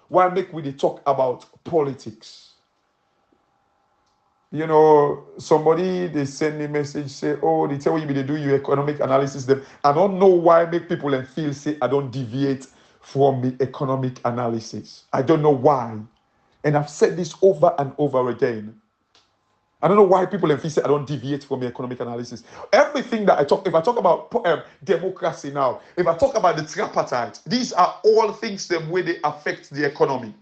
why make we dey talk about politics? You know, somebody they send me message say, oh, they tell you they do your economic analysis. Them, I don't know why make people and feel say I don't deviate from the economic analysis. I don't know why, and I've said this over and over again. I don't know why people and feel say I don't deviate from the economic analysis. Everything that I talk, if I talk about democracy now, if I talk about the tripartite, these are all things the way they affect the economy.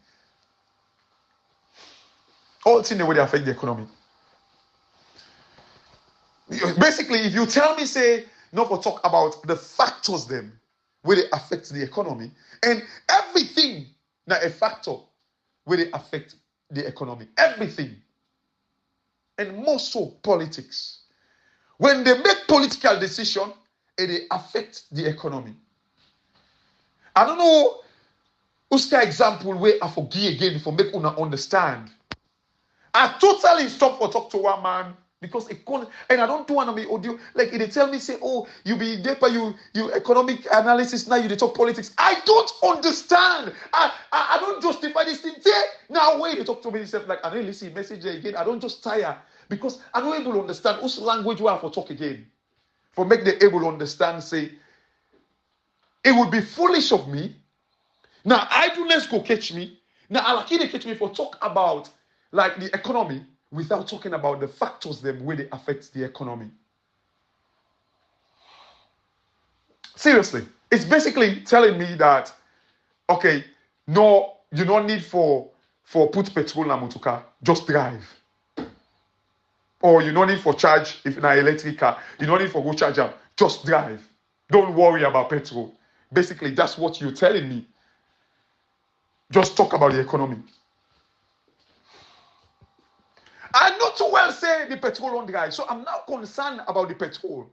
All things the way they affect the economy. Basically, if you tell me, say, not for talk about the factors them where they affect the economy, and everything that a factor where they affect the economy, everything, and more so politics. When they make political decision, it affect the economy. I don't know who's the example where I forgive again for make una understand. I totally stop for talk to one man because it can't, and I don't want to be audio like they tell me say, oh, you be there by you economic analysis now you they talk politics. I don't understand. I don't justify this thing. Now wait, they talk to me themselves like I don't listen message again. I don't just tire because I don't able to understand whose language we have for talk again. For make them able to understand, say it would be foolish of me. Now idleness go catch me. Now Alaki catch me for talk about like the economy without talking about the factors them where they affect the economy. Seriously, it's basically telling me that okay, no, you don't need for put petrol na motor just drive. Or you don't need for charge if in an electric car, you don't need for go charge them, just drive. Don't worry about petrol. Basically, that's what you're telling me. Just talk about the economy. I know too well say the petrol on drive, so I'm not concerned about the petrol.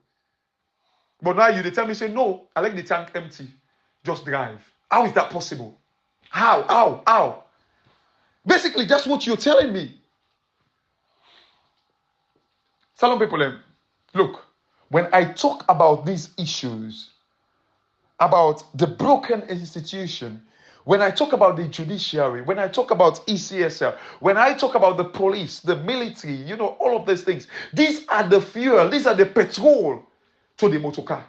But now you they tell me say no, I like the tank empty, just drive. How is that possible? How? Basically, that's what you're telling me. Salon people, look, when I talk about these issues, about the broken institution, when I talk about the judiciary, when I talk about ECSL, when I talk about the police, the military, you know, all of these things, these are the fuel, these are the petrol to the motor car.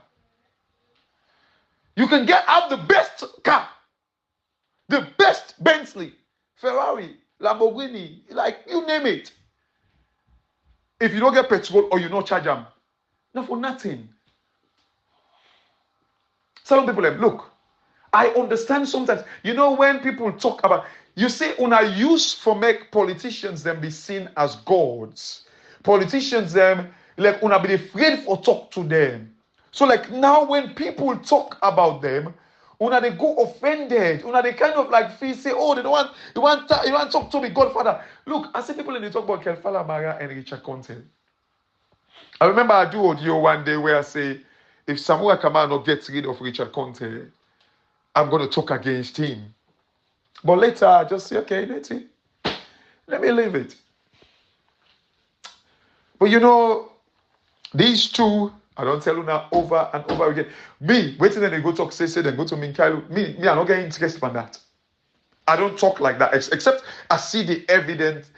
You can have the best car, the best Bentley, Ferrari, Lamborghini, like you name it. If you don't get petrol or you don't charge them, not for nothing. Some people look, I understand sometimes, you know, when people talk about, you say, una use for make politicians them be seen as gods. Politicians them, like, una be afraid for talk to them. So, like, now when people talk about them, una they go offended. Una they kind of like feel, say, oh, they don't want to talk to me, Godfather. Look, I see people in the talk about Kelfala Mara and Richard Conte. I remember I do audio one day where I say, if Samuel Kamano gets rid of Richard Conte, I'm going to talk against him. But later, I just say, okay, let me leave it. But you know, these two, I don't tell you now over and over again. Me, waiting then they go talk, say, then go to Minkailu. Me, I'm not getting interested in that. I don't talk like that, except I see the evidence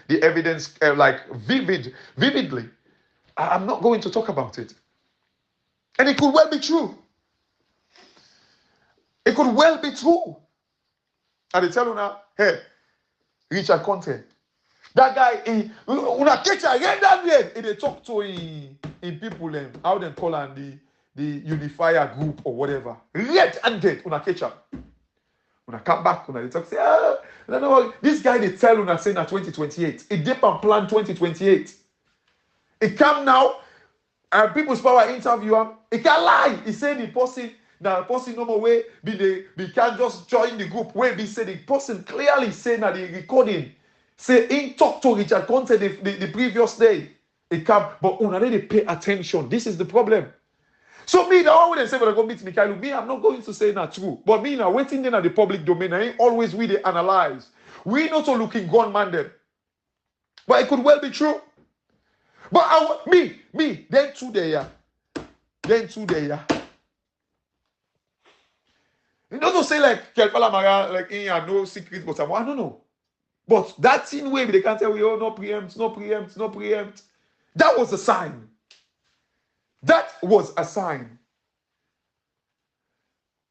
like vividly. I'm not going to talk about it. And it could well be true. It could well be true. And they tell you now, hey, Richard Conte, that guy, they talk to in people, how they call him, the unifier group or whatever. Red-handed, una catch up. Una come back, una they talk, say, no, this guy they tell una say na 2028. It dip and plan 2028. It come now, and People's Power interview him. He can't lie. He say the person no more way be can't just join the group where be say the person clearly say that the recording say he talk to Richard Conte the previous day. It come, but una they pay attention. This is the problem. So me, the one they say when I go meet Mikhail, me, I'm not going to say that true. But me now waiting then at the public domain, I ain't always we they analyze. We not so looking gunman them. But it could well be true. But me, then two there. You don't say like Kelpala Mara, like in no secret, but I don't know. But that thing way they can't tell we oh no preempt, no preempt, no preempt. That was a sign. That was a sign.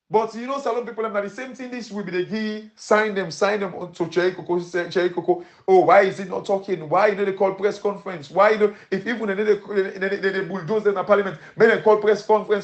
But you know, some people have the same thing. This will be the key. Sign them to Cherry Coco. Oh, why is it not talking? Why you know they call press conference? Why you know if even they bulldoze them in parliament, may they call press conference